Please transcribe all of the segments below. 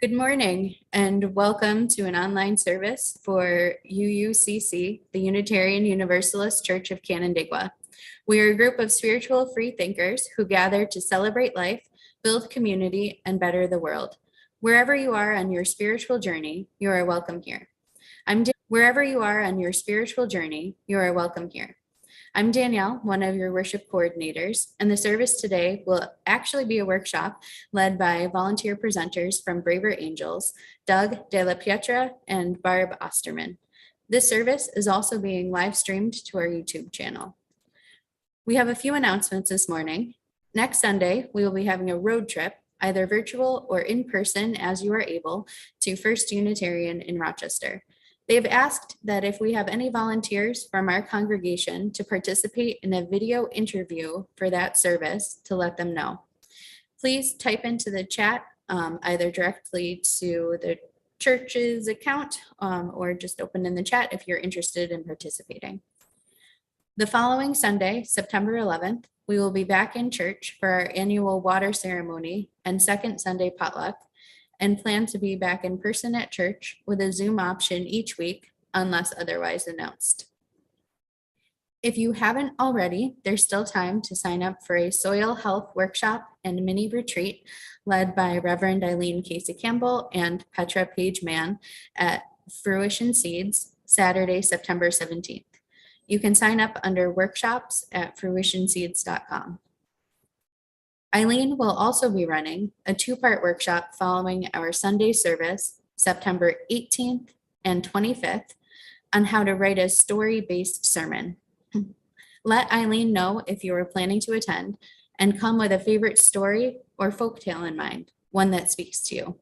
Good morning and welcome to an online service for UUCC, the Unitarian Universalist Church of Canandaigua. We are a group of spiritual free thinkers who gather to celebrate life, build community, and better the world. Wherever you are on your spiritual journey, you are welcome here. Wherever you are on your spiritual journey, you are welcome here. I'm Danielle, one of your worship coordinators, and the service today will actually be a workshop led by volunteer presenters from Braver Angels, Doug De La Pietra and Barb Osterman. This service is also being live streamed to our YouTube channel. We have a few announcements this morning. Next Sunday, we will be having a road trip, either virtual or in person as you are able, to First Unitarian in Rochester. They have asked that if we have any volunteers from our congregation to participate in a video interview for that service, to let them know. Please type into the chat either directly to the church's account or just open in the chat if you're interested in participating. The following Sunday, September 11th, we will be back in church for our annual water ceremony and second Sunday potluck, and plan to be back in person at church with a Zoom option each week unless otherwise announced. If you haven't already, there's still time to sign up for a soil health workshop and mini retreat led by Reverend Eileen Casey Campbell and Petra Page Mann at Fruition Seeds, Saturday, September 17th. You can sign up under workshops at fruitionseeds.com. Eileen will also be running a two-part workshop following our Sunday service, September 18th and 25th, on how to write a story-based sermon. Let Eileen know if you are planning to attend and come with a favorite story or folktale in mind, one that speaks to you.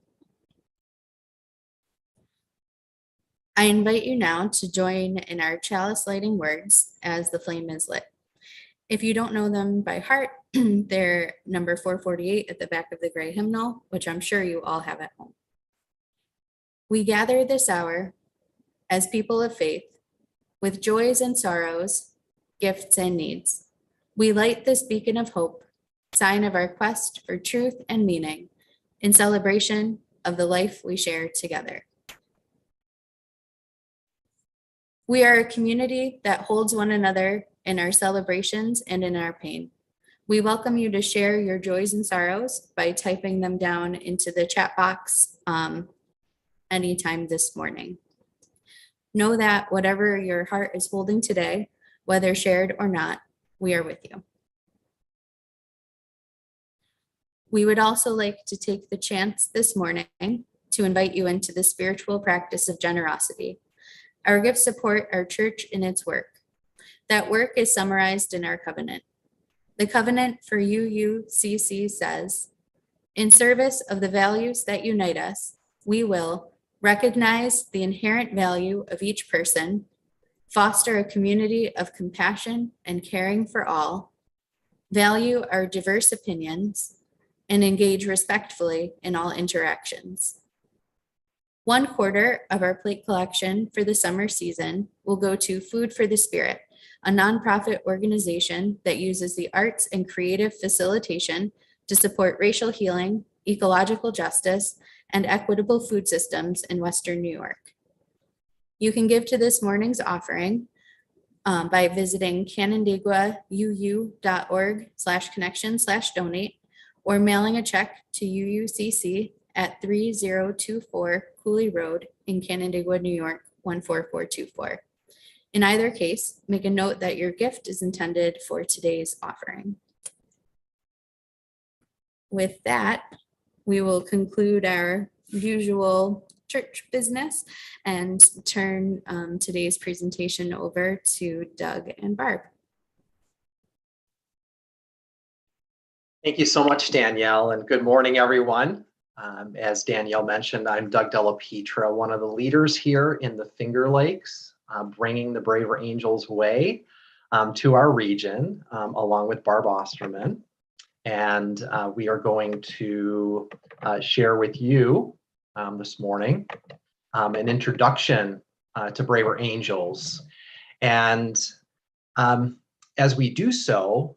I invite you now to join in our chalice lighting words as the flame is lit. If you don't know them by heart, they're number 448 at the back of the gray hymnal, which I'm sure you all have at home. We gather this hour as people of faith with joys and sorrows, gifts and needs. We light this beacon of hope, sign of our quest for truth and meaning in celebration of the life we share together. We are a community that holds one another in our celebrations and in our pain. We welcome you to share your joys and sorrows by typing them down into the chat box anytime this morning. Know that whatever your heart is holding today, whether shared or not, we are with you. We would also like to take the chance this morning to invite you into the spiritual practice of generosity. Our gifts support our church in its work. That work is summarized in our covenant. The covenant for UUCC says, in service of the values that unite us, we will recognize the inherent value of each person, foster a community of compassion and caring for all, value our diverse opinions, and engage respectfully in all interactions. 1/4 of our plate collection for the summer season will go to Food for the Spirit, a nonprofit organization that uses the arts and creative facilitation to support racial healing, ecological justice, and equitable food systems in Western New York. You can give to this morning's offering by visiting canandaiguauu.org/connection/donate or mailing a check to UUCC at 3024 Cooley Road in Canandaigua, New York, 14424. In either case, make a note that your gift is intended for today's offering. With that, we will conclude our usual church business and turn today's presentation over to Doug and Barb. Thank you so much, Danielle, and good morning, everyone. As Danielle mentioned, I'm Doug De La Pietra, one of the leaders here in the Finger Lakes, bringing the Braver Angels way to our region, along with Barb Osterman. And we are going to share with you this morning an introduction to Braver Angels. And as we do so,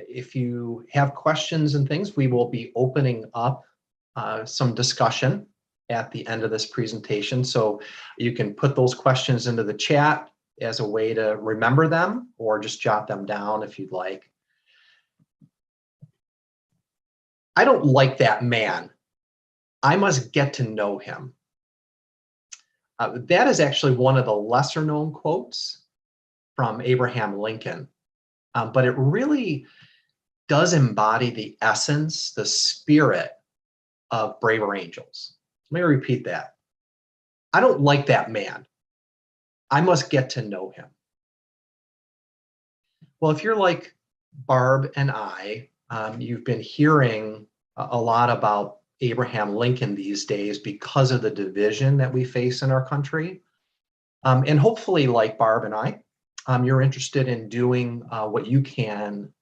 if you have questions and things, we will be opening up some discussion at the end of this presentation. So you can put those questions into the chat as a way to remember them, or just jot them down if you'd like. I don't like that man. I must get to know him. That is actually one of the lesser known quotes from Abraham Lincoln, but it really does embody the essence, the spirit of Braver Angels. Let me repeat that. I don't like that man. I must get to know him. Well, if you're like Barb and I, you've been hearing a lot about Abraham Lincoln these days because of the division that we face in our country. And hopefully, like Barb and I, you're interested in doing what you can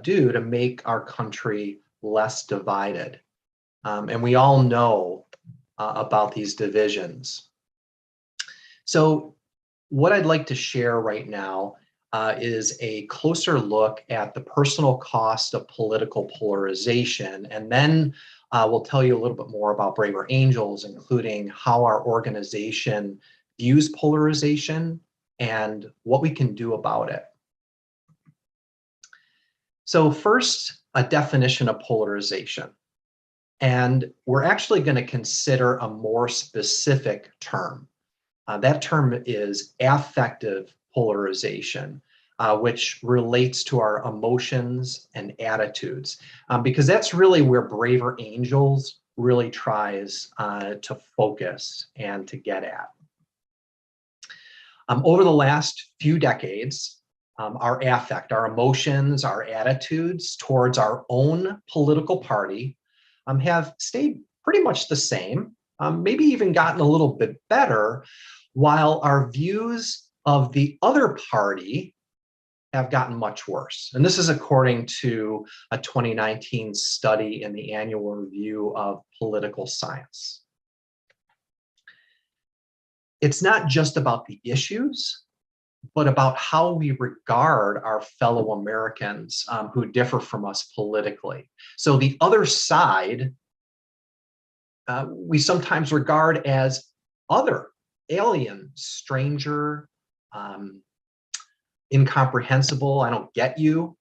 do to make our country less divided. And we all know about these divisions. So what I'd like to share right now is a closer look at the personal cost of political polarization. And then we'll tell you a little bit more about Braver Angels, including how our organization views polarization and what we can do about it. So first, a definition of polarization. And we're actually going to consider a more specific term. That term is affective polarization, which relates to our emotions and attitudes, because that's really where Braver Angels really tries to focus and to get at. Over the last few decades, our affect, our emotions, our attitudes towards our own political party have stayed pretty much the same, maybe even gotten a little bit better, while our views of the other party have gotten much worse. And this is according to a 2019 study in the Annual Review of Political Science. It's not just about the issues, but about how we regard our fellow Americans who differ from us politically. So the other side, we sometimes regard as other, alien, stranger, incomprehensible, I don't get you,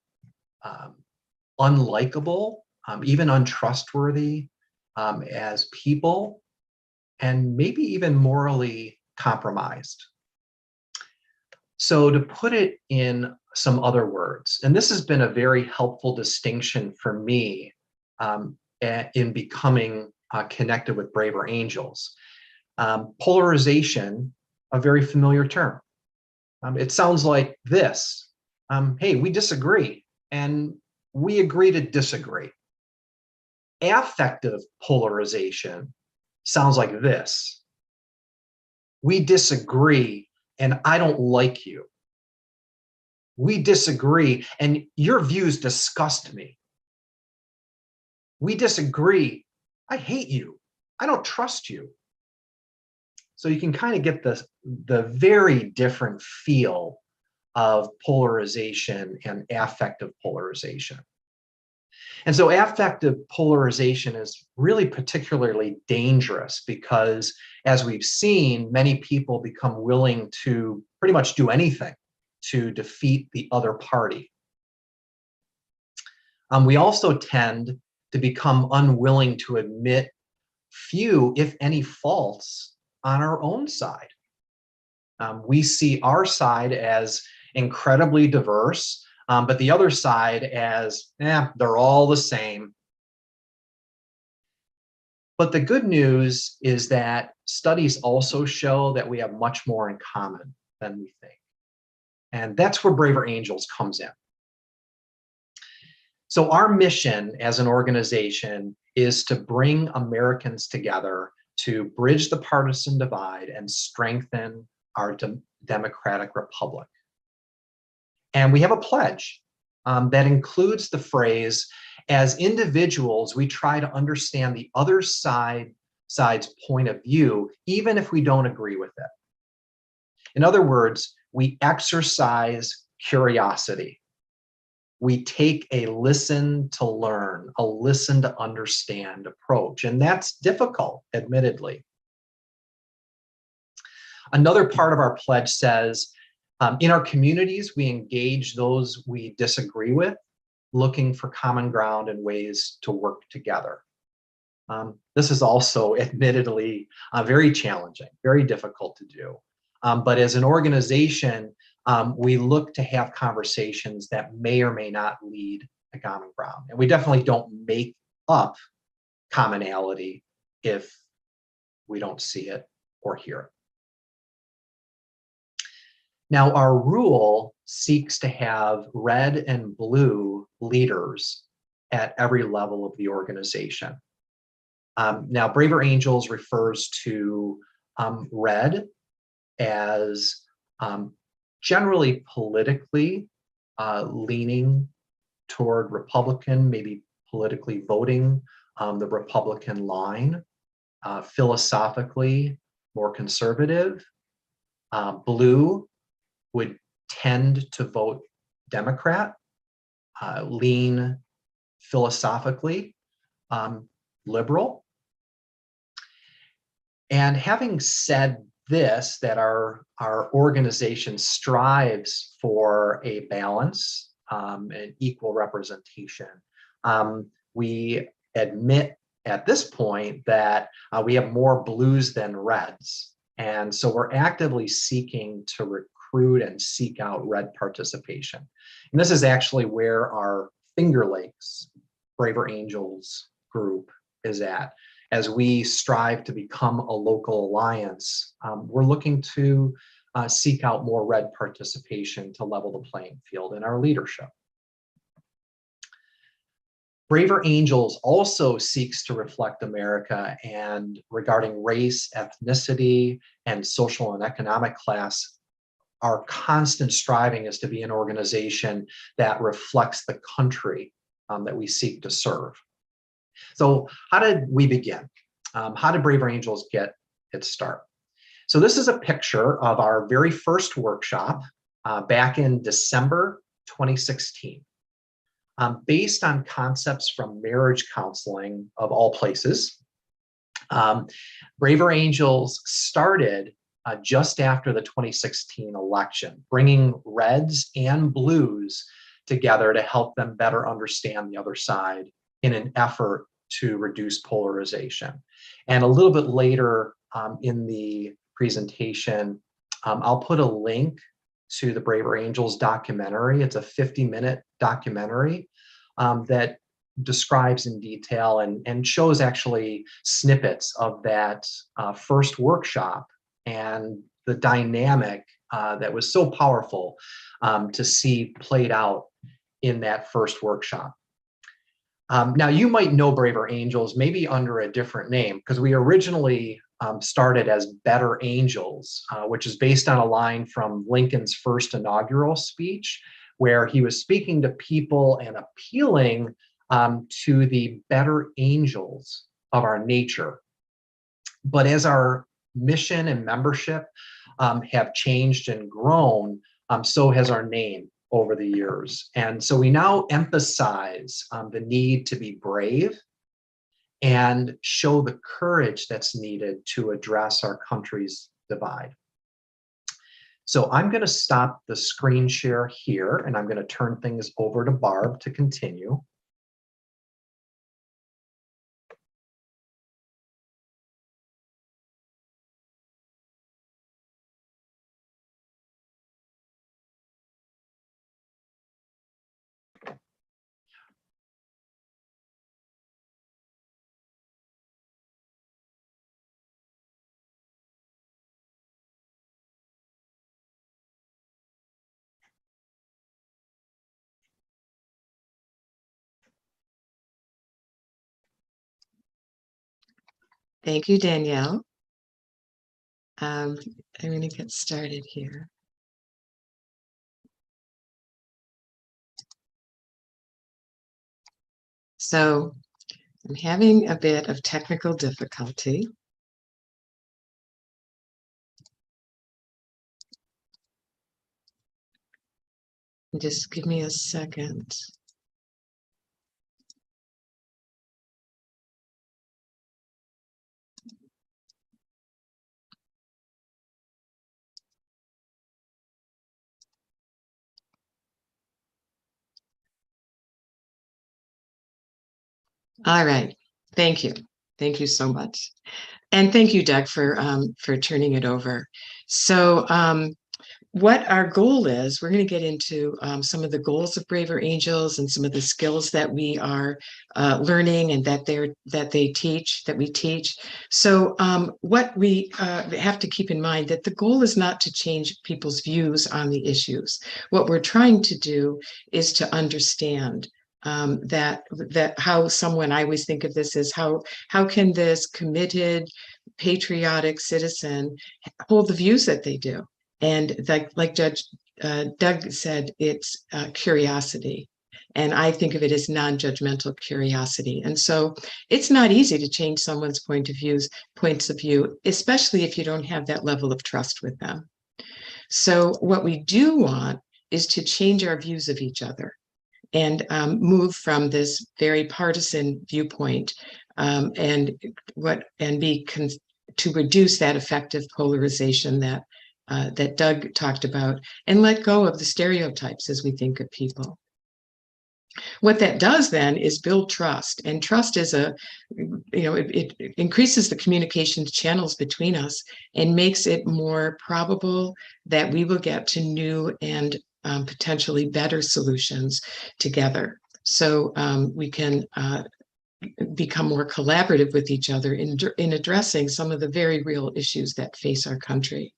unlikable, even untrustworthy as people, and maybe even morally compromised. So to put it in some other words, and this has been a very helpful distinction for me in becoming connected with Braver Angels. Polarization, a very familiar term. It sounds like this. Hey, we disagree, and we agree to disagree. Affective polarization sounds like this. We disagree, and I don't like you. We disagree, and your views disgust me. We disagree. I hate you. I don't trust you. So you can kind of get the very different feel of polarization and affective polarization. And so affective polarization is really particularly dangerous because, as we've seen, many people become willing to pretty much do anything to defeat the other party. We also tend to become unwilling to admit few, if any, faults on our own side. We see our side as incredibly diverse, but the other side as, they're all the same. But the good news is that studies also show that we have much more in common than we think. And that's where Braver Angels comes in. So our mission as an organization is to bring Americans together to bridge the partisan divide and strengthen our democratic republic. And we have a pledge that includes the phrase, as individuals, we try to understand the other side's point of view, even if we don't agree with it. In other words, we exercise curiosity. We take a listen to learn, a listen to understand approach. And that's difficult, admittedly. Another part of our pledge says, in our communities, we engage those we disagree with, looking for common ground and ways to work together. This is also admittedly very challenging, very difficult to do. But as an organization, we look to have conversations that may or may not lead to common ground. And we definitely don't make up commonality if we don't see it or hear it. Now, our rule seeks to have red and blue leaders at every level of the organization. Now, Braver Angels refers to red as generally politically leaning toward Republican, maybe politically voting the Republican line, philosophically more conservative. Blue would tend to vote Democrat, lean philosophically liberal. And having said this, that our organization strives for a balance and equal representation, we admit at this point that we have more blues than reds. And so we're actively seeking to recruit and seek out red participation. And this is actually where our Finger Lakes Braver Angels group is at. As we strive to become a local alliance, we're looking to seek out more red participation to level the playing field in our leadership. Braver Angels also seeks to reflect America, and regarding race, ethnicity, and social and economic class, our constant striving is to be an organization that reflects the country that we seek to serve. So how did we begin? How did Braver Angels get its start? So this is a picture of our very first workshop back in December 2016. Based on concepts from marriage counseling of all places, Braver Angels started just after the 2016 election, bringing reds and blues together to help them better understand the other side in an effort to reduce polarization. And a little bit later in the presentation, I'll put a link to the Braver Angels documentary. It's a 50-minute documentary that describes in detail and shows actually snippets of that first workshop and the dynamic that was so powerful to see played out in that first workshop. Now, you might know Braver Angels maybe under a different name, because we originally started as Better Angels, which is based on a line from Lincoln's first inaugural speech, where he was speaking to people and appealing to the better angels of our nature. But as our mission and membership have changed and grown, so has our name over the years. And so we now emphasize the need to be brave and show the courage that's needed to address our country's divide. So I'm going to stop the screen share here, and I'm going to turn things over to Barb to continue. Thank you, Danielle. I'm going to get started here. So I'm having a bit of technical difficulty. Just give me a second. All right. Thank you. Thank you so much. And thank you, Doug, for turning it over. So what our goal is, we're going to get into some of the goals of Braver Angels and some of the skills that we are learning and that we teach. So what we have to keep in mind that the goal is not to change people's views on the issues. What we're trying to do is to understand that how someone, I always think of this as how can this committed, patriotic citizen hold the views that they do. And like Judge Doug said, it's curiosity. And I think of it as non-judgmental curiosity. And so it's not easy to change someone's points of view, especially if you don't have that level of trust with them. So what we do want is to change our views of each other and move from this very partisan viewpoint to reduce that effective polarization that Doug talked about, and let go of the stereotypes as we think of people. What that does then is build trust, and trust is it increases the communications channels between us and makes it more probable that we will get to new and potentially better solutions together. So we can become more collaborative with each other in addressing some of the very real issues that face our country.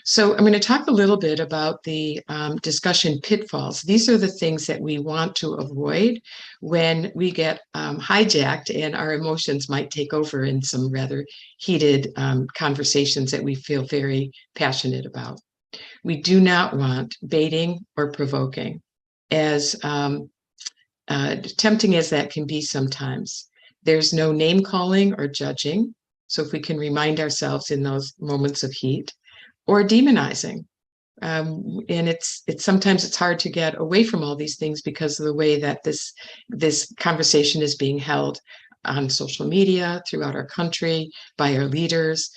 So I'm going to talk a little bit about the discussion pitfalls. These are the things that we want to avoid when we get hijacked and our emotions might take over in some rather heated conversations that we feel very passionate about. We do not want baiting or provoking, as tempting as that can be sometimes. There's no name calling or judging. So if we can remind ourselves in those moments of heat, or demonizing. And it's sometimes hard to get away from all these things because of the way that this conversation is being held on social media throughout our country by our leaders.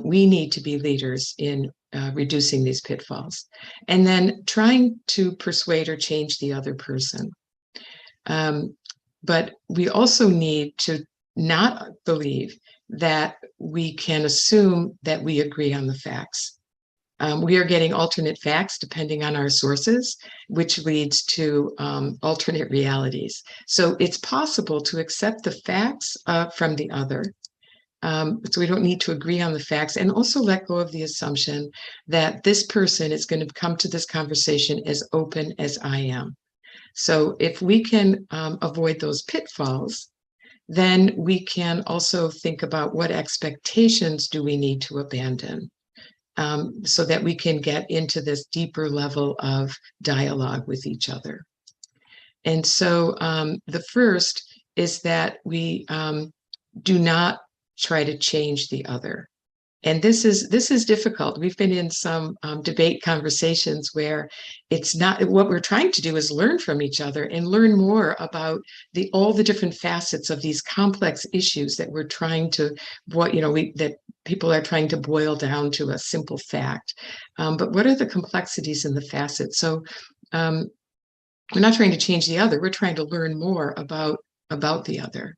We need to be leaders in reducing these pitfalls, and then trying to persuade or change the other person. But we also need to not believe that we can assume that we agree on the facts. We are getting alternate facts depending on our sources, which leads to alternate realities. So it's possible to accept the facts from the other. So we don't need to agree on the facts, and also let go of the assumption that this person is going to come to this conversation as open as I am. So if we can avoid those pitfalls, then we can also think about what expectations do we need to abandon. So that we can get into this deeper level of dialogue with each other. And so the first is that we do not try to change the other. And this is difficult. We've been in some debate conversations where it's not, what we're trying to do is learn from each other and learn more about all the different facets of these complex issues that we're trying to, that people are trying to boil down to a simple fact. But what are the complexities in the facets? So we're not trying to change the other. We're trying to learn more about the other.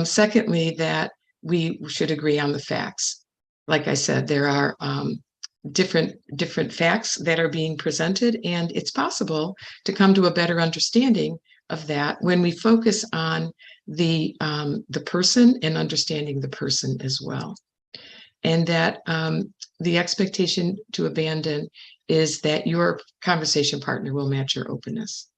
Secondly, that we should agree on the facts. Like I said, there are different facts that are being presented, and it's possible to come to a better understanding of that when we focus on the person and understanding the person as well. And that the expectation to abandon is that your conversation partner will match your openness.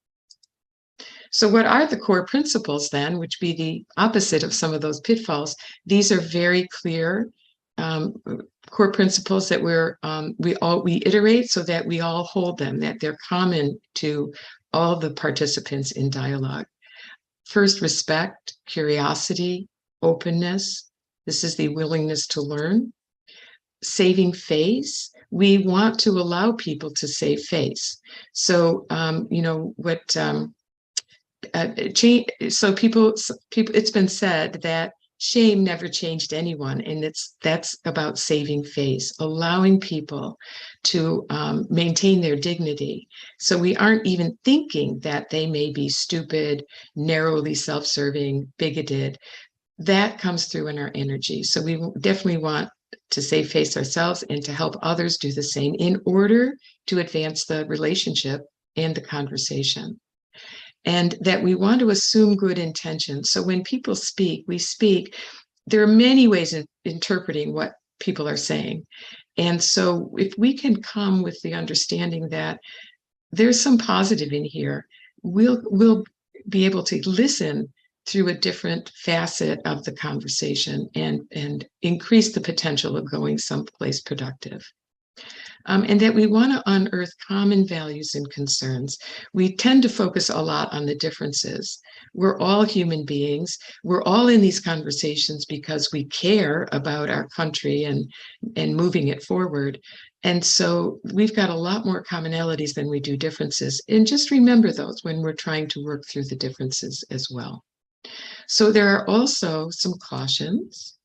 So what are the core principles then, which be the opposite of some of those pitfalls? These are very clear core principles that we iterate so that we all hold them, that they're common to all the participants in dialogue. First, respect, curiosity, openness. This is the willingness to learn. Saving face. We want to allow people to save face. So, so people, it's been said that shame never changed anyone. And that's about saving face, allowing people to maintain their dignity. So we aren't even thinking that they may be stupid, narrowly self-serving, bigoted. That comes through in our energy. So we definitely want to save face ourselves and to help others do the same in order to advance the relationship and the conversation. And that we want to assume good intention. So when people speak, we speak. There are many ways of interpreting what people are saying. And so if we can come with the understanding that there's some positive in here, we'll be able to listen through a different facet of the conversation and increase the potential of going someplace productive. And that we want to unearth common values and concerns. We tend to focus a lot on the differences. We're all human beings. We're all in these conversations because we care about our country and moving it forward. And so we've got a lot more commonalities than we do differences. And just remember those when we're trying to work through the differences as well. So there are also some cautions.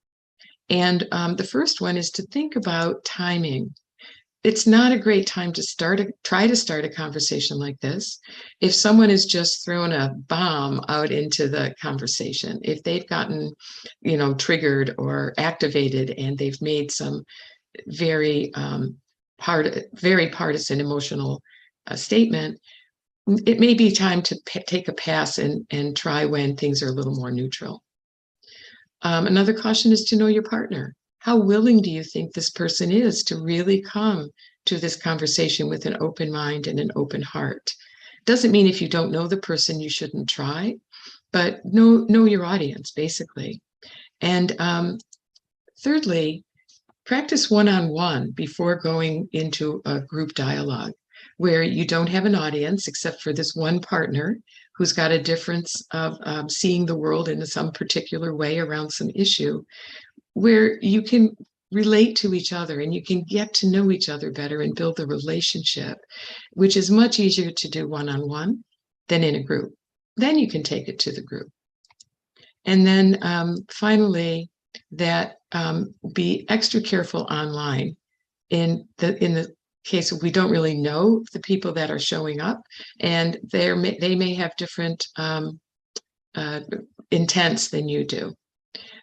And the first one is to think about timing. It's not a great time to try to start a conversation like this if someone has just thrown a bomb out into the conversation, if they've gotten, triggered or activated and they've made some very partisan emotional statement. It may be time to take a pass and try when things are a little more neutral. Another caution is to know your partner. How willing do you think this person is to really come to this conversation with an open mind and an open heart? Doesn't mean if you don't know the person, you shouldn't try, but know your audience, basically. And thirdly, practice one-on-one before going into a group dialogue where you don't have an audience except for this one partner who's got a difference of seeing the world in some particular way around some issue, where you can relate to each other and you can get to know each other better and build a relationship, which is much easier to do one-on-one than in a group. Then you can take it to the group. And then finally, that be extra careful online. In the case of we don't really know the people that are showing up, and they may have different intents than you do.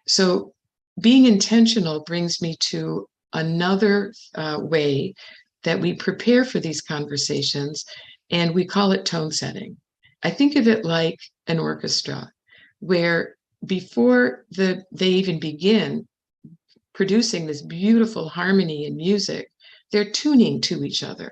So being intentional brings me to another way that we prepare for these conversations, and we call it tone setting. I think of it like an orchestra, where before they even begin producing this beautiful harmony and music, they're tuning to each other.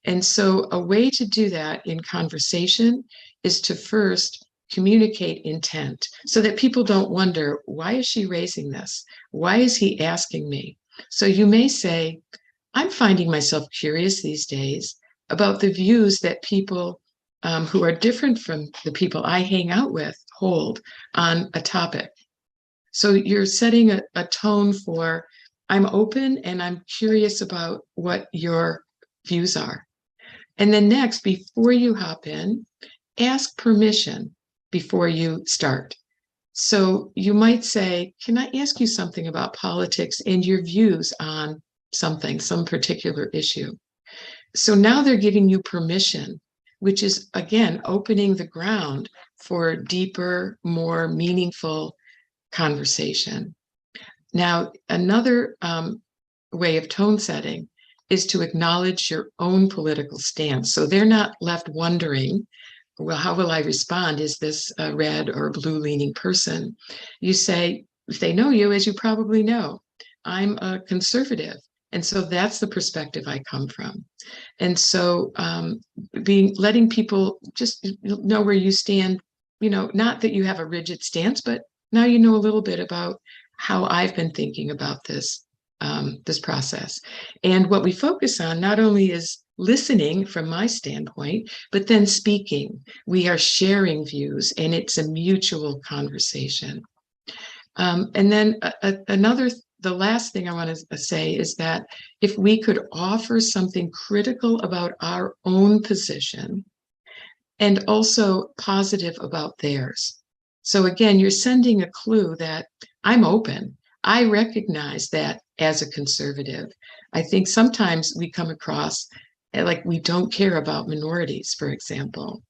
And so a way to do that in conversation is to first communicate intent so that people don't wonder, why is she raising this? Why is he asking me? So you may say, I'm finding myself curious these days about the views that people who are different from the people I hang out with hold on a topic. So you're setting a tone for, I'm open and I'm curious about what your views are. And then next, before you hop in, ask permission before you start. So you might say, can I ask you something about politics and your views on something, some particular issue? So now they're giving you permission, which is, again, opening the ground for deeper, more meaningful conversation. Now, another way of tone setting is to acknowledge your own political stance. So they're not left wondering, well, how will I respond? Is this a red or blue leaning person? You say, if they know you, as you probably know, I'm a conservative. And so that's the perspective I come from. And so letting people just know where you stand, not that you have a rigid stance, but now you know a little bit about how I've been thinking about this process. And what we focus on not only is listening from my standpoint, but then speaking. We are sharing views, and it's a mutual conversation. And then the last thing I want to say is that if we could offer something critical about our own position and also positive about theirs. So again, you're sending a clue that I'm open. I recognize that as a conservative. I think sometimes we come across like we don't care about minorities, for example.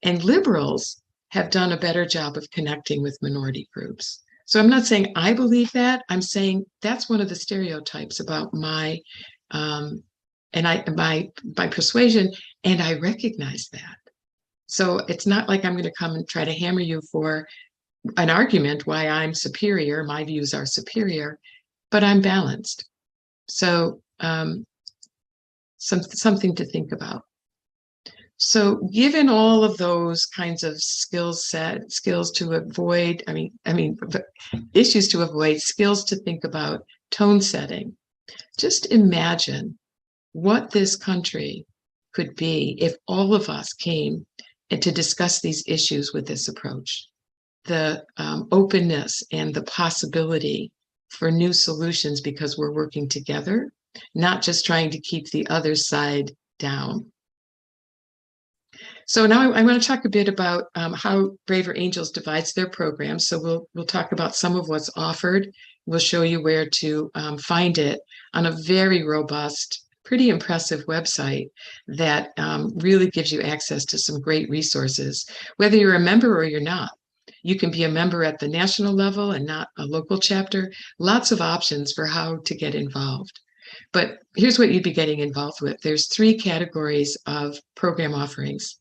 And liberals have done a better job of connecting with minority groups. So I'm not saying I believe that. I'm saying that's one of the stereotypes about my my persuasion, and I recognize that. So it's not like I'm going to come and try to hammer you for an argument why I'm superior, my views are superior, but I'm balanced. So something to think about. So given all of those kinds of skills to avoid, issues to avoid, skills to think about, tone setting, just imagine what this country could be if all of us came and to discuss these issues with this approach. The openness and the possibility for new solutions because we're working together, not just trying to keep the other side down. So now I want to talk a bit about how Braver Angels divides their program. So we'll talk about some of what's offered. We'll show you where to find it on a very robust, pretty impressive website that really gives you access to some great resources, whether you're a member or you're not. You can be a member at the national level and not a local chapter. Lots of options for how to get involved. But here's what you'd be getting involved with. There's 3 categories of program offerings.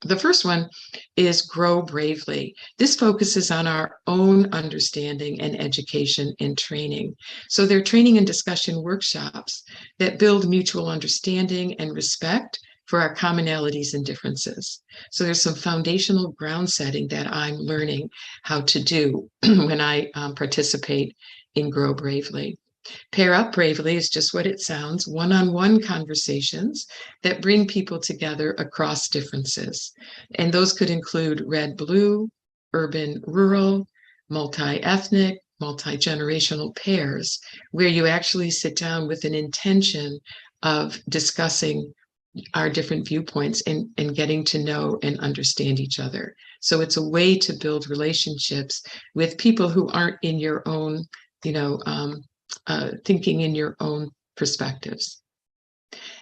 The first one is Grow Bravely. This focuses on our own understanding and education and training. So they're training and discussion workshops that build mutual understanding and respect for our commonalities and differences. So there's some foundational ground setting that I'm learning how to do when I participate in Grow Bravely. Pair Up Bravely is just what it sounds, one-on-one conversations that bring people together across differences. And those could include red-blue, urban-rural, multi-ethnic, multi-generational pairs, where you actually sit down with an intention of discussing our different viewpoints and getting to know and understand each other. So it's a way to build relationships with people who aren't in your own, thinking in your own perspectives.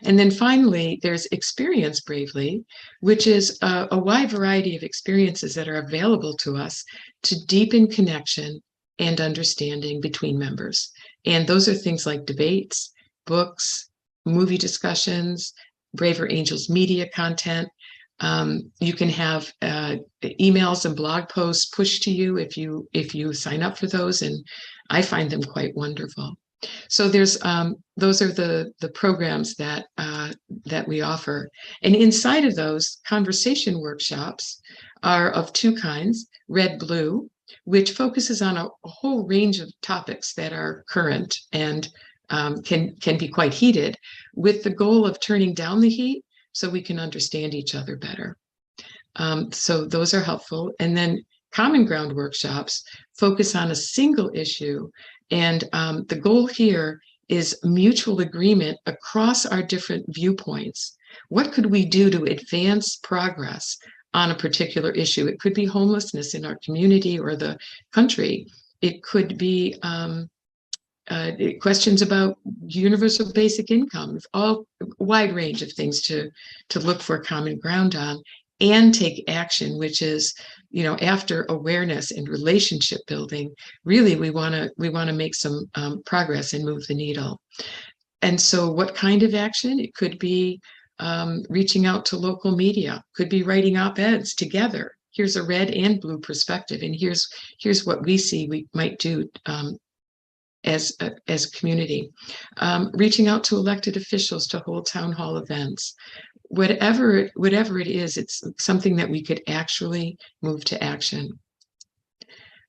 And then finally, there's Experience Bravely, which is a wide variety of experiences that are available to us to deepen connection and understanding between members. And those are things like debates, books, movie discussions, Braver Angels media content. You can have emails and blog posts pushed to you if you sign up for those, and I find them quite wonderful. So there's those are the programs that we offer, and inside of those, conversation workshops are of 2 kinds: Red-Blue, which focuses on a whole range of topics that are current and can be quite heated, with the goal of turning down the heat so we can understand each other better. So those are helpful. And then Common Ground workshops focus on a single issue. And the goal here is mutual agreement across our different viewpoints. What could we do to advance progress on a particular issue? It could be homelessness in our community or the country. It could be questions about universal basic income, all wide range of things to look for common ground on and take action, which is, after awareness and relationship building, really we want to make some progress and move the needle. And so what kind of action? It could be reaching out to local media, could be writing op-eds together. Here's a red and blue perspective, and here's what we see we might do as a community. Reaching out to elected officials to hold town hall events. Whatever it is, it's something that we could actually move to action.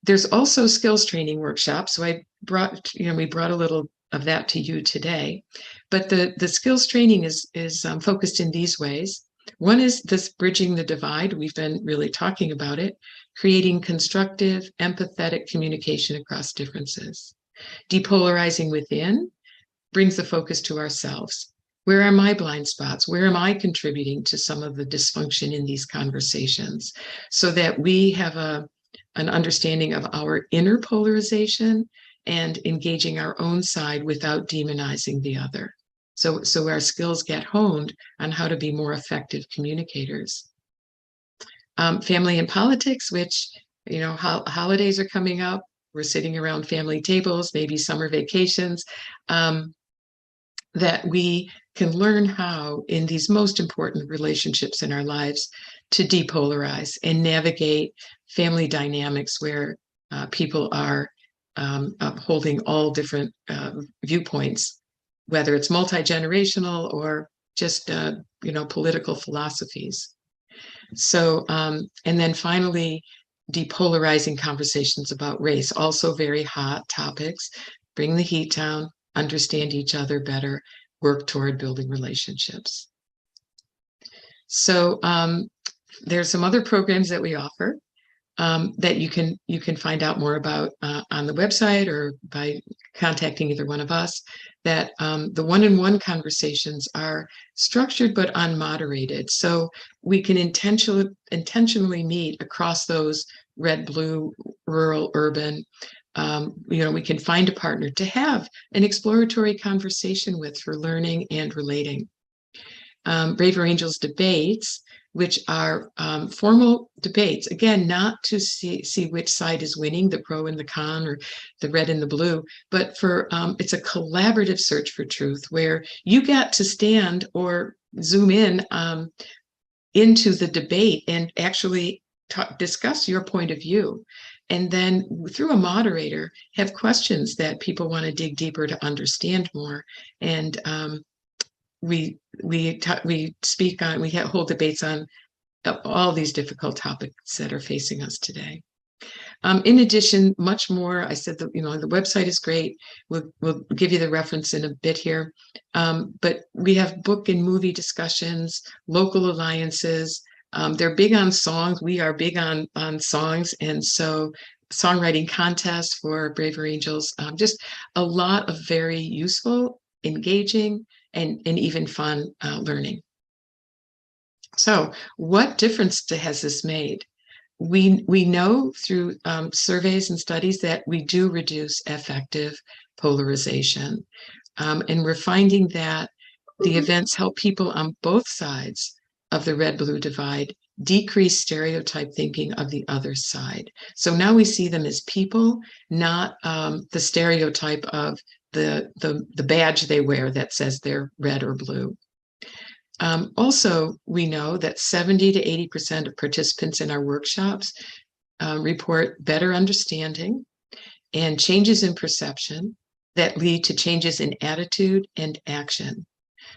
There's also skills training workshops. So we brought a little of that to you today, but the skills training is focused in these ways. One is this bridging the divide. We've been really talking about it, creating constructive, empathetic communication across differences. Depolarizing within brings the focus to ourselves. Where are my blind spots? Where am I contributing to some of the dysfunction in these conversations? So that we have a an understanding of our inner polarization and engaging our own side without demonizing the other. So our skills get honed on how to be more effective communicators. Family and politics, which, holidays are coming up. We're sitting around family tables, maybe summer vacations, that we can learn how, in these most important relationships in our lives, to depolarize and navigate family dynamics where people are upholding all different viewpoints, whether it's multi-generational or just, political philosophies. So, and then finally, depolarizing conversations about race, also very hot topics. Bring the heat down, understand each other better, work toward building relationships. So there's some other programs that we offer that you can find out more about on the website or by contacting either one of us. That the one-on-one conversations are structured but unmoderated, so we can intentionally meet across those red, blue, rural, urban. We can find a partner to have an exploratory conversation with for learning and relating. Braver Angels debates, which are formal debates, again, not to see which side is winning, the pro and the con, or the red and the blue, but for it's a collaborative search for truth where you get to stand or zoom in into the debate and actually discuss your point of view. And then through a moderator, have questions that people want to dig deeper to understand more. And we hold debates on all these difficult topics that are facing us today. In addition, much more. I said that the website is great. We'll give you the reference in a bit here. But we have book and movie discussions, local alliances. They're big on songs. We are big on songs, and so songwriting contests for Braver Angels. Just a lot of very useful, engaging, and even fun learning. So what difference has this made? We know through surveys and studies that we do reduce affective polarization. And we're finding that the events help people on both sides of the red-blue divide decrease stereotype thinking of the other side. So now we see them as people, not the stereotype of the badge they wear that says they're red or blue. Also, we know that 70 to 80% of participants in our workshops report better understanding and changes in perception that lead to changes in attitude and action.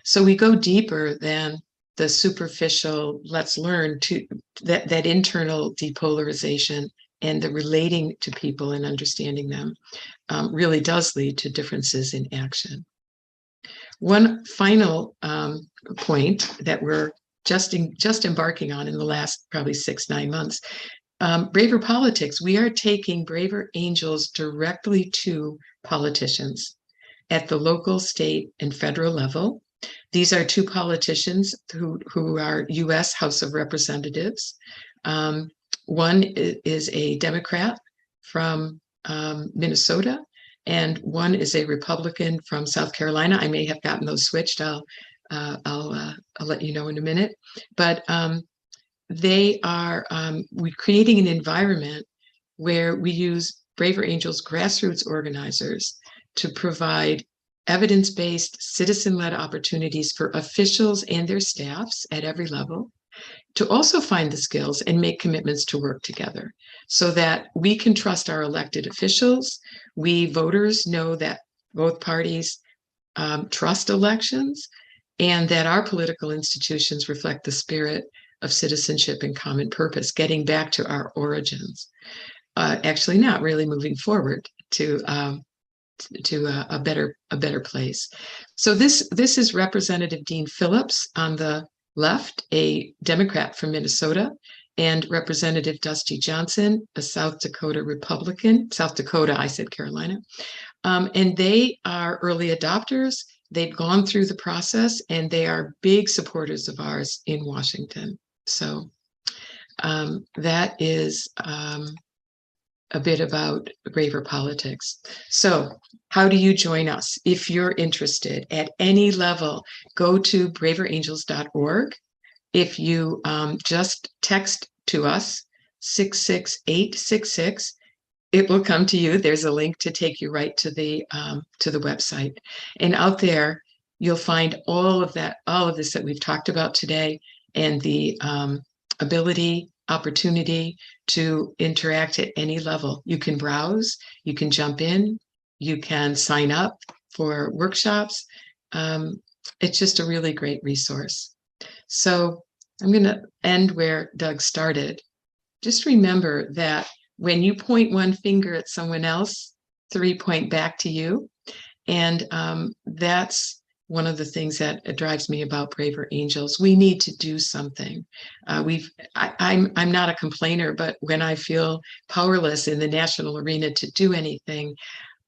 So we go deeper than the superficial, let's learn, to that internal depolarization, and the relating to people and understanding them really does lead to differences in action. One final point that we're just embarking on in the last probably 6-9 months, Braver Politics. We are taking Braver Angels directly to politicians at the local, state, and federal level. These are 2 politicians who are U.S. House of Representatives. One is a Democrat from Minnesota, and one is a Republican from South Carolina. I may have gotten those switched. I'll let you know in a minute. But they are we're creating an environment where we use Braver Angels grassroots organizers to provide evidence-based, citizen-led opportunities for officials and their staffs at every level to also find the skills and make commitments to work together so that we can trust our elected officials. We voters know that both parties trust elections, and that our political institutions reflect the spirit of citizenship and common purpose, getting back to our origins. Actually, not really moving forward to a better place. So this is Representative Dean Phillips on the left, a Democrat from Minnesota, and Representative Dusty Johnson, a South Dakota Republican. South Dakota, I said Carolina. And they are early adopters. They've gone through the process, and they are big supporters of ours in Washington. So that is a bit about braver politics. So how do you join us? If you're interested at any level, go to braverangels.org. If you just text to us 66866, it will come to you. There's a link to take you right to the website. And out there, you'll find all of this that we've talked about today, and the opportunity to interact at any level. You can browse, you can jump in, you can sign up for workshops. It's just a really great resource. So I'm going to end where Doug started. Just remember that when you point one finger at someone else, 3 point back to you. And that's one of the things that drives me about Braver Angels. We need to do something. I'm not a complainer, but when I feel powerless in the national arena to do anything,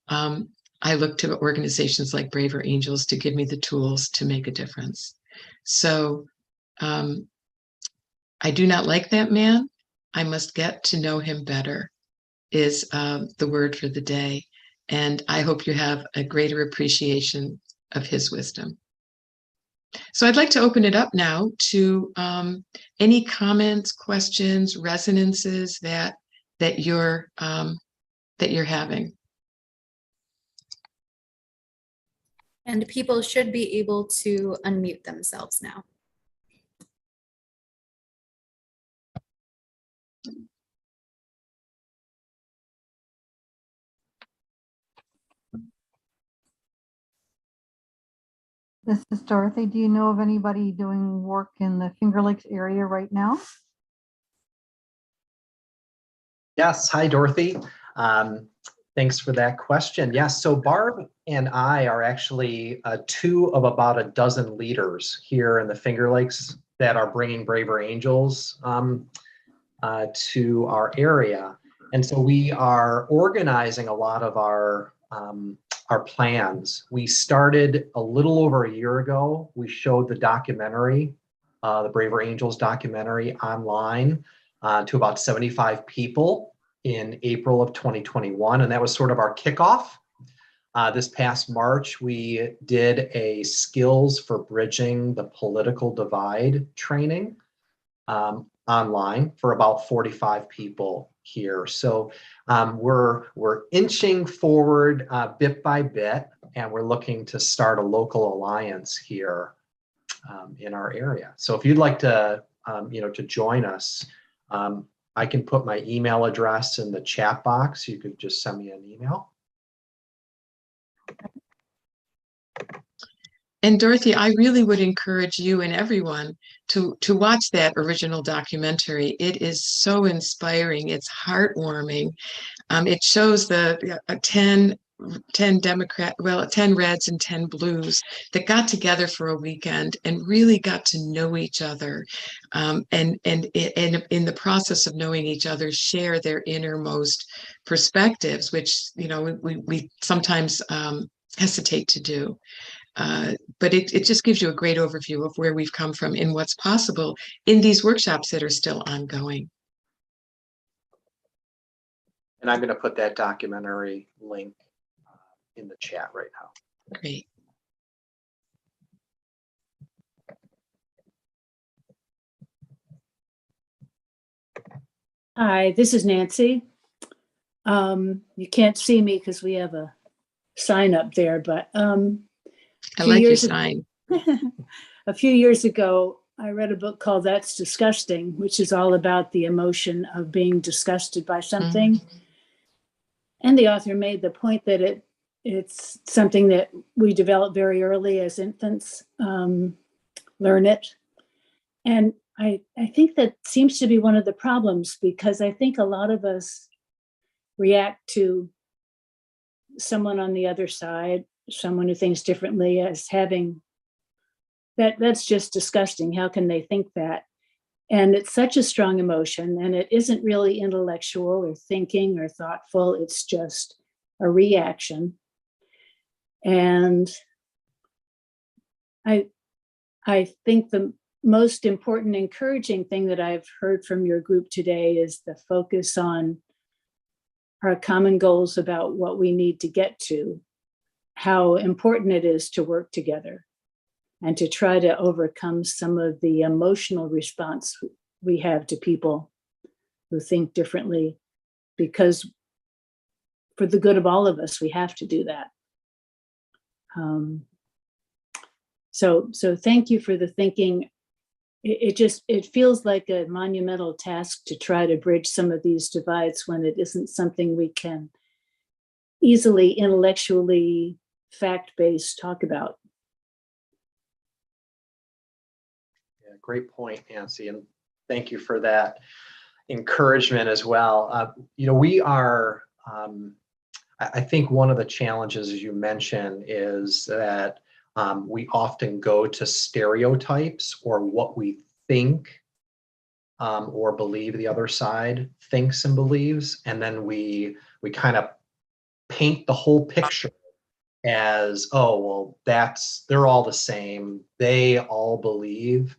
I look to organizations like Braver Angels to give me the tools to make a difference. So I do not like that man. I must get to know him better is the word for the day. And I hope you have a greater appreciation of his wisdom. So I'd like to open it up now to any comments, questions, resonances that you're having. And people should be able to unmute themselves now. This is Dorothy. Do you know of anybody doing work in the Finger Lakes area right now? Yes. Hi, Dorothy. Thanks for that question. Yes. So Barb and I are actually two of about a dozen leaders here in the Finger Lakes that are bringing Braver Angels to our area. And so we are organizing a lot of our plans. We started a little over a year ago. We showed the documentary, the Braver Angels documentary, online to about 75 people in April of 2021. And that was sort of our kickoff. This past March, we did a skills for bridging the political divide training online for about 45 people here. So we're inching forward bit by bit, and we're looking to start a local alliance here in our area. So if you'd like to, to join us, I can put my email address in the chat box. You could just send me an email. And Dorothy, I really would encourage you and everyone to watch that original documentary. It is so inspiring. It's heartwarming. It shows the 10 reds and 10 blues that got together for a weekend and really got to know each other. And in the process of knowing each other, share their innermost perspectives, which, we sometimes hesitate to do. But it just gives you a great overview of where we've come from and what's possible in these workshops that are still ongoing. And I'm going to put that documentary link in the chat right now. Great. Hi, this is Nancy. You can't see me because we have a sign up there, but I like your sign. A few years ago, I read a book called That's Disgusting, which is all about the emotion of being disgusted by something. Mm-hmm. And the author made the point that it's something that we develop very early as infants, learn it. And I think that seems to be one of the problems, because I think a lot of us react to someone on the other side, someone who thinks differently, as having that's just disgusting. How can they think that? And it's such a strong emotion, and it isn't really intellectual or thinking or thoughtful. It's just a reaction. And I think the most important, encouraging thing that I've heard from your group today is the focus on our common goals about what we need to get to, how important it is to work together and to try to overcome some of the emotional response we have to people who think differently, because for the good of all of us, we have to do that. So thank you for the thinking. It feels like a monumental task to try to bridge some of these divides when it isn't something we can easily, intellectually, fact-based talk about. Yeah, great point, Nancy, and thank you for that encouragement as well. We are, I think one of the challenges, as you mentioned, is that we often go to stereotypes or what we think or believe the other side thinks and believes, and then we kind of paint the whole picture as, oh, well, they're all the same. They all believe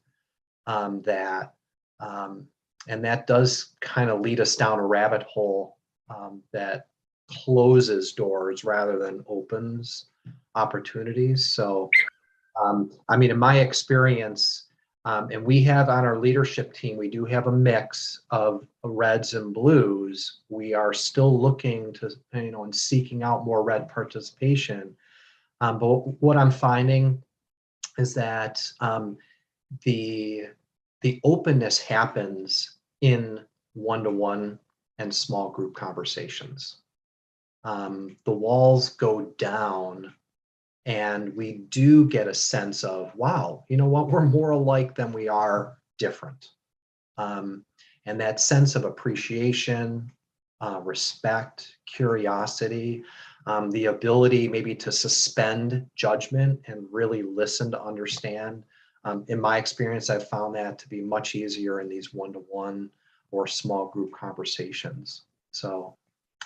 that, and that does kind of lead us down a rabbit hole that closes doors rather than opens opportunities. So, in my experience, and we have on our leadership team, we do have a mix of reds and blues. We are still looking to, and seeking out more red participation. But what I'm finding is that the openness happens in one-to-one and small group conversations. The walls go down and we do get a sense of, wow, you know what, we're more alike than we are different. And that sense of appreciation, respect, curiosity, the ability maybe to suspend judgment and really listen to understand. In my experience, I've found that to be much easier in these one-to-one or small group conversations. So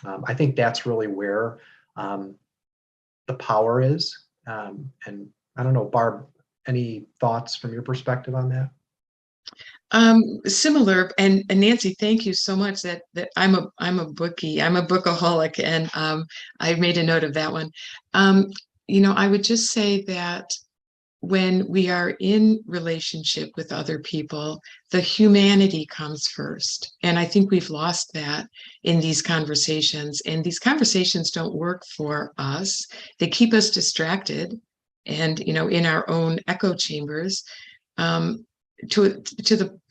I think that's really where the power is. And I don't know, Barb, any thoughts from your perspective on that? Similar, and Nancy, thank you so much. That I'm a bookie, I'm a bookaholic, and I made a note of that one. I would just say that when we are in relationship with other people, the humanity comes first, and I think we've lost that in these conversations. And these conversations don't work for us; they keep us distracted, and in our own echo chambers. To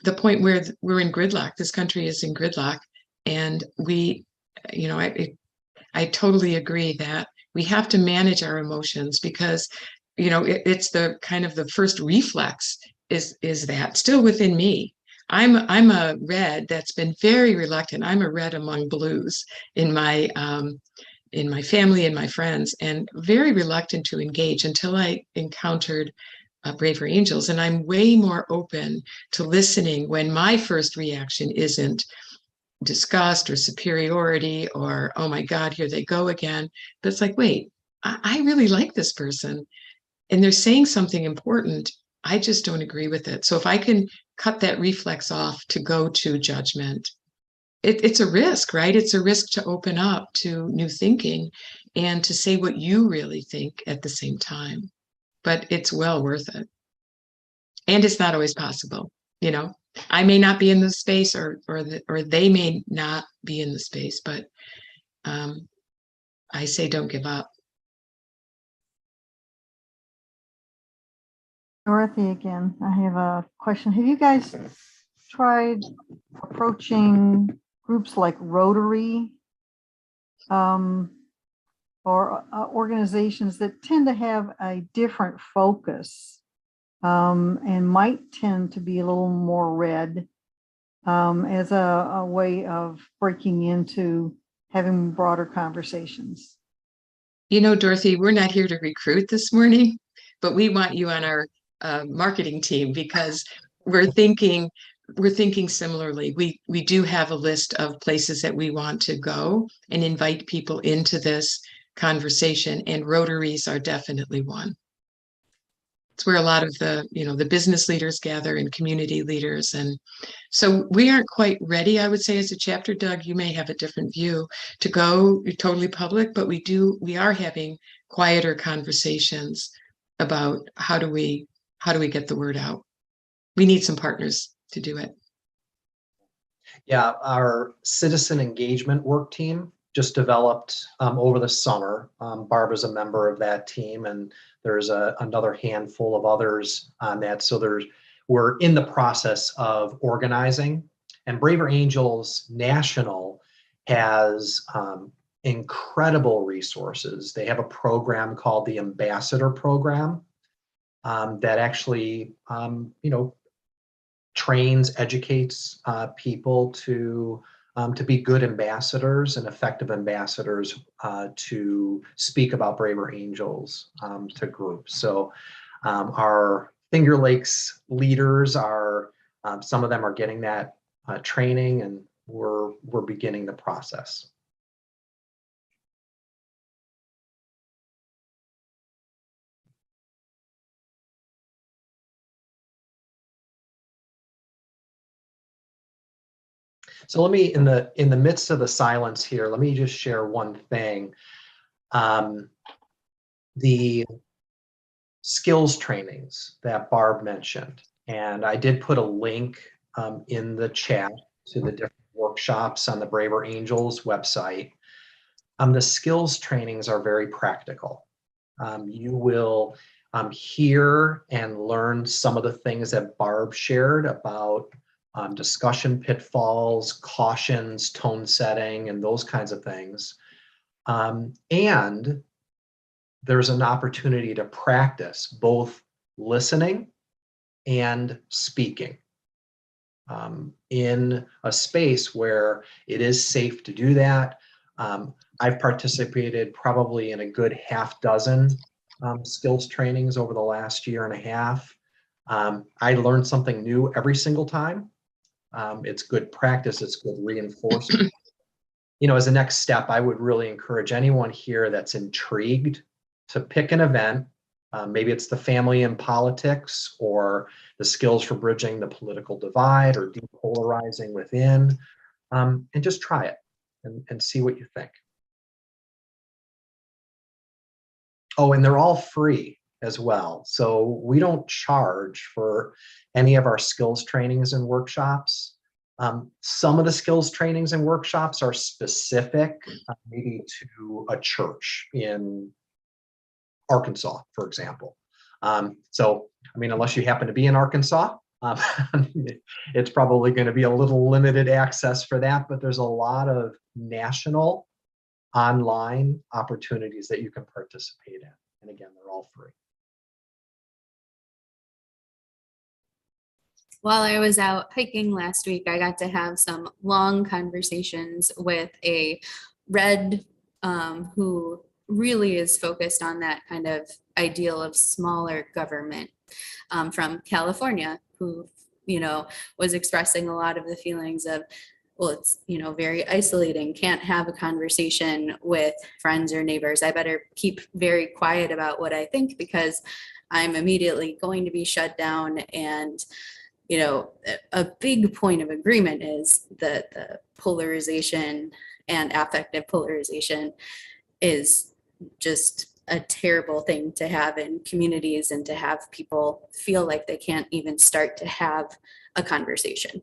the point where we're in gridlock. This country is in gridlock, and I totally agree that we have to manage our emotions, because it's the kind of the first reflex is that still within me. I'm a red that's been very reluctant. I'm a red among blues in my family and my friends, and very reluctant to engage until I encountered Braver Angels. And I'm way more open to listening when my first reaction isn't disgust or superiority or, oh my God, here they go again. But it's like, wait, I really like this person and they're saying something important. I just don't agree with it. So if I can cut that reflex off to go to judgment, it's a risk, right? It's a risk to open up to new thinking and to say what you really think at the same time. But it's well worth it. And it's not always possible. I may not be in the space or they may not be in the space, but I say don't give up. Dorothy again, I have a question. Have you guys tried approaching groups like Rotary or organizations that tend to have a different focus and might tend to be a little more red as a way of breaking into having broader conversations? Dorothy, we're not here to recruit this morning, but we want you on our marketing team, because we're thinking similarly. We do have a list of places that we want to go and invite people into this conversation, and Rotaries are definitely one. It's where a lot of the, the business leaders gather and community leaders. And so we aren't quite ready, I would say, as a chapter. Doug, you may have a different view to go totally public, but we are having quieter conversations about how do we get the word out. We need some partners to do it. Yeah, our citizen engagement work team just developed over the summer. Barb is a member of that team, and there's another handful of others on that. So we're in the process of organizing. And Braver Angels National has incredible resources. They have a program called the Ambassador Program that actually, trains, educates people to be good ambassadors and effective ambassadors to speak about Braver Angels to groups. So our Finger Lakes leaders are, some of them are getting that training, and we're beginning the process. So let me, in the midst of the silence here, let me just share one thing. The skills trainings that Barb mentioned, and I did put a link in the chat to the different workshops on the Braver Angels website. The skills trainings are very practical. You will hear and learn some of the things that Barb shared about discussion pitfalls, cautions, tone setting, and those kinds of things. And there's an opportunity to practice both listening and speaking in a space where it is safe to do that. I've participated probably in a good half dozen skills trainings over the last year and a half. I learned something new every single time. It's good practice, it's good reinforcement. As a next step, I would really encourage anyone here that's intrigued to pick an event. Maybe it's the family in politics, or the skills for bridging the political divide, or depolarizing within, and just try it and see what you think. Oh, and they're all free as well. So we don't charge for any of our skills trainings and workshops. Some of the skills trainings and workshops are specific, maybe to a church in Arkansas, for example. So, unless you happen to be in Arkansas, it's probably going to be a little limited access for that, but there's a lot of national online opportunities that you can participate in. And again, they're all free. While I was out hiking last week, I got to have some long conversations with a Red who really is focused on that kind of ideal of smaller government from California, who, was expressing a lot of the feelings of, well, it's, very isolating, can't have a conversation with friends or neighbors. I better keep very quiet about what I think because I'm immediately going to be shut down. And a big point of agreement is that the polarization and affective polarization is just a terrible thing to have in communities, and to have people feel like they can't even start to have a conversation.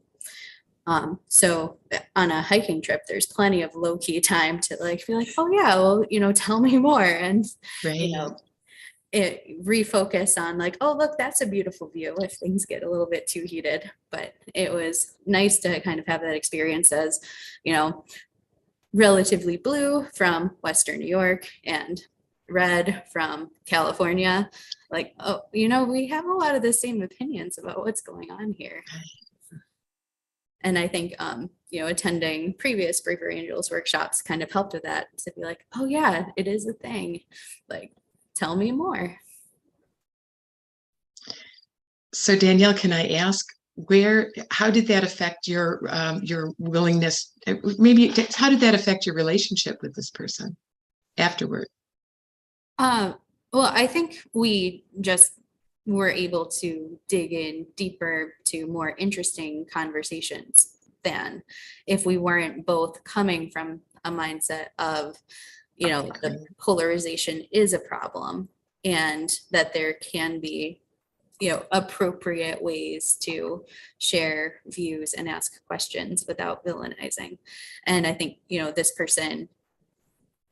So on a hiking trip, there's plenty of low-key time to be like, oh yeah, well, tell me more. And, Right. It refocus on oh, look, that's a beautiful view if things get a little bit too heated. But it was nice to kind of have that experience as, relatively blue from Western New York and red from California. Oh, we have a lot of the same opinions about what's going on here. And I think, attending previous Braver Angels workshops kind of helped with that, to be like, oh yeah, it is a thing. Tell me more. So Danielle, can I ask, how did that affect your willingness? Maybe how did that affect your relationship with this person afterward? Well, I think we just we're able to dig in deeper to more interesting conversations than if we weren't both coming from a mindset of, you know, the polarization is a problem and that there can be, you know, appropriate ways to share views and ask questions without villainizing. And I think, you know, this person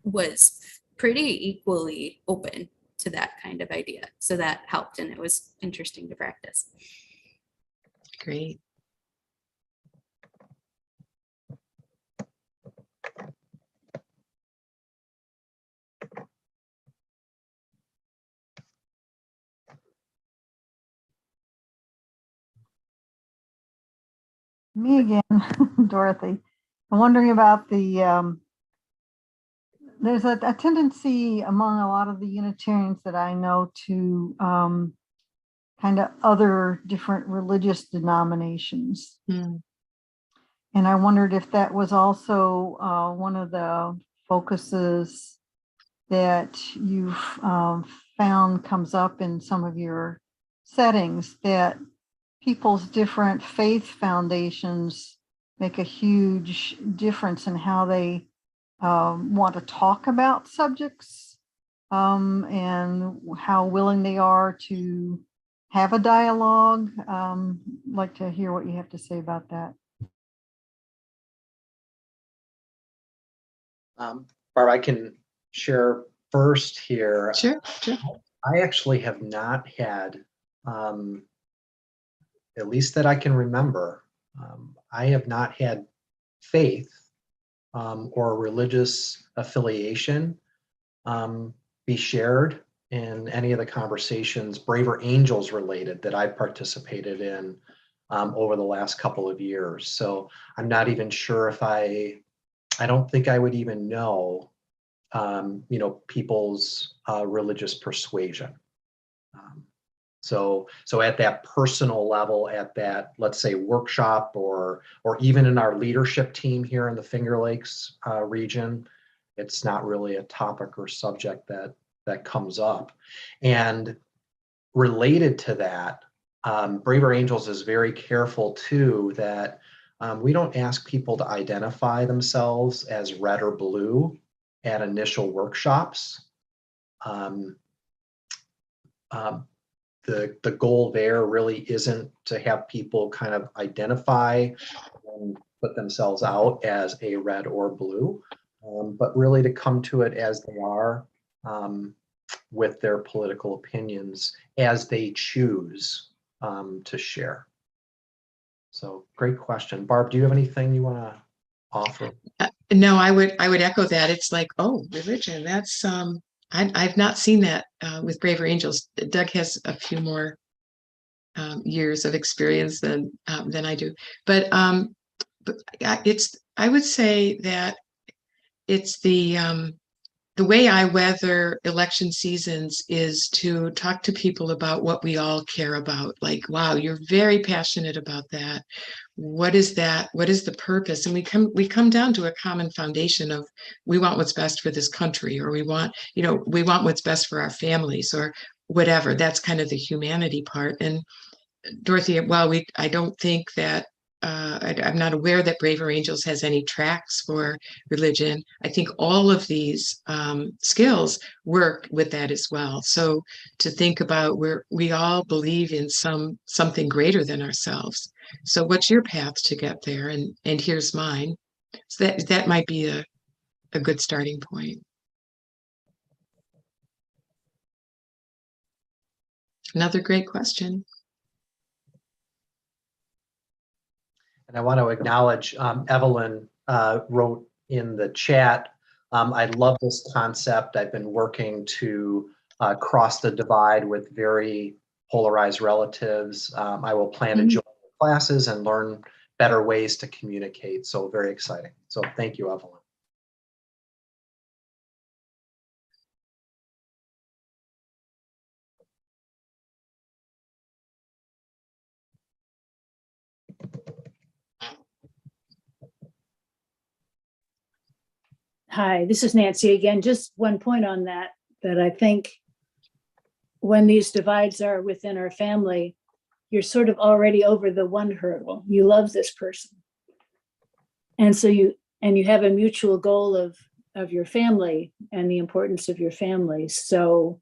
was pretty equally open to that kind of idea. So that helped, and it was interesting to practice. Great. Me again, Dorothy. I'm wondering about the, there's a tendency among a lot of the Unitarians that I know to kind of other different religious denominations. Mm. And I wondered if that was also one of the focuses that you've found comes up in some of your settings, that people's different faith foundations make a huge difference in how they want to talk about subjects and how willing they are to have a dialogue. Like to hear what you have to say about that. Barb, I can share first here. Sure. I actually have not had, at least that I can remember, I have not had faith or religious affiliation be shared in any of the conversations, Braver Angels related, that I participated in over the last couple of years. So I'm not even sure if I don't think I would even know, you know, people's religious persuasion. So at that personal level, at that, let's say, workshop, or even in our leadership team here in the Finger Lakes region, it's not really a topic or subject that comes up. And related to that, Braver Angels is very careful too that we don't ask people to identify themselves as red or blue at initial workshops. The goal there really isn't to have people kind of identify and put themselves out as a red or blue, but really to come to it as they are, with their political opinions as they choose to share. So great question. Barb, do you have anything you want to offer? No, I would echo that. It's like, oh, religion, that's I've not seen that with Braver Angels. Doug has a few more years of experience than I do, but I would say that it's the way I weather election seasons is to talk to people about what we all care about. Like, wow, you're very passionate about that. What is that? What is the purpose? And we come down to a common foundation of, we want what's best for this country, or we want what's best for our families, or whatever. That's kind of the humanity part. And Dorothy, while I don't think that I'm not aware that Braver Angels has any tracks for religion. I think all of these skills work with that as well. So to think about we all believe in something greater than ourselves. So what's your path to get there? And here's mine. So that might be a good starting point. Another great question. And I want to acknowledge Evelyn wrote in the chat, I love this concept. I've been working to cross the divide with very polarized relatives. I will plan to join the classes and learn better ways to communicate. So very exciting. So thank you, Evelyn. Hi, this is Nancy again. Just one point on that I think when these divides are within our family, you're sort of already over the one hurdle. You love this person. And so you have a mutual goal of your family and the importance of your family. So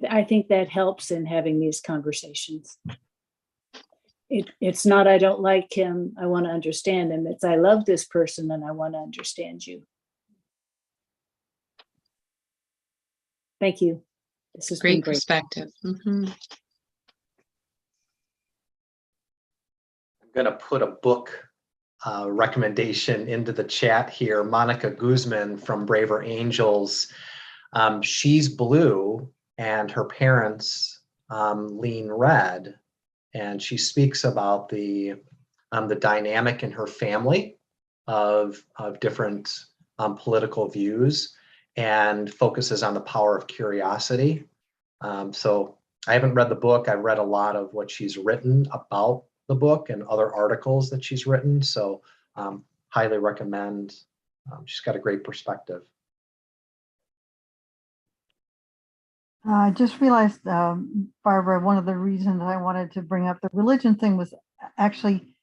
I think that helps in having these conversations. It's not, I don't like him, I want to understand him. It's, I love this person and I want to understand you. Thank you. This has been Great great. perspective. Mhm. I'm going to put a book recommendation into the chat here. Monica Guzman from Braver Angels. She's blue and her parents lean red. And she speaks about the dynamic in her family of different political views and focuses on the power of curiosity. So I haven't read the book. I've read a lot of what she's written about the book and other articles that she's written. So highly recommend. She's got a great perspective. I just realized, Barbara, one of the reasons I wanted to bring up the religion thing was actually,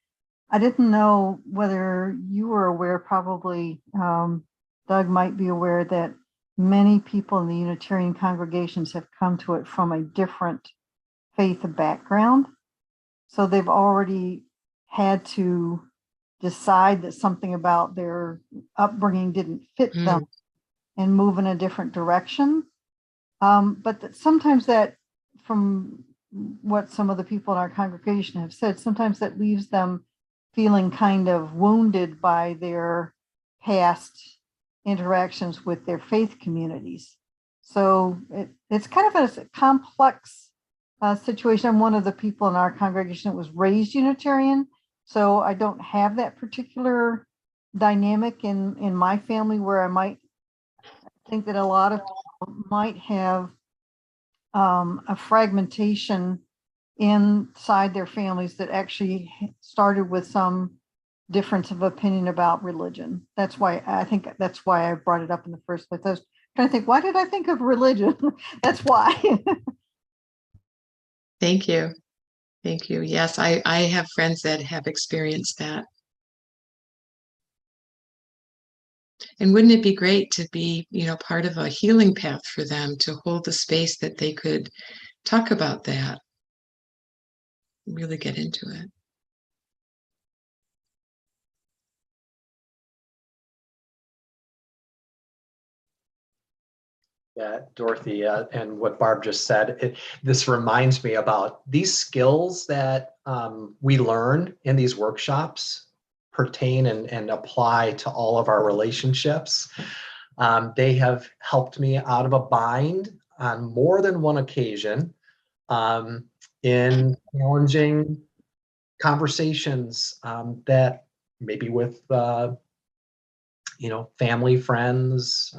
I didn't know whether you were aware, probably Doug might be aware, that many people in the Unitarian congregations have come to it from a different faith background. So they've already had to decide that something about their upbringing didn't fit them and move in a different direction. But that sometimes that, from what some of the people in our congregation have said, sometimes that leaves them feeling kind of wounded by their past interactions with their faith communities. So it's kind of a complex situation. I'm one of the people in our congregation that was raised Unitarian, so I don't have that particular dynamic in my family where I might think that a lot of people might have a fragmentation inside their families that actually started with some difference of opinion about religion. That's why I think that's why I brought it up in the first place. I was trying to think, why did I think of religion? That's why. Thank you. Thank you. Yes, I have friends that have experienced that. And wouldn't it be great to be, part of a healing path for them, to hold the space that they could talk about that, really get into it. Yeah, Dorothy, and what Barb just said, this reminds me about these skills that we learn in these workshops pertain and apply to all of our relationships. They have helped me out of a bind on more than one occasion in challenging conversations that maybe with family, friends,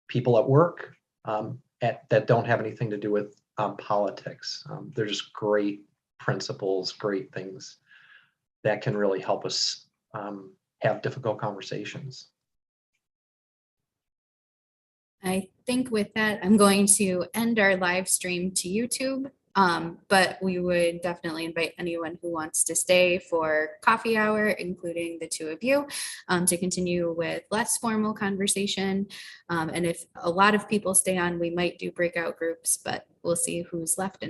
people at work that don't have anything to do with politics. They're just great principles, great things that can really help us have difficult conversations. I think with that, I'm going to end our live stream to YouTube. But we would definitely invite anyone who wants to stay for coffee hour, including the two of you, to continue with less formal conversation. And if a lot of people stay on, we might do breakout groups, but we'll see who's left.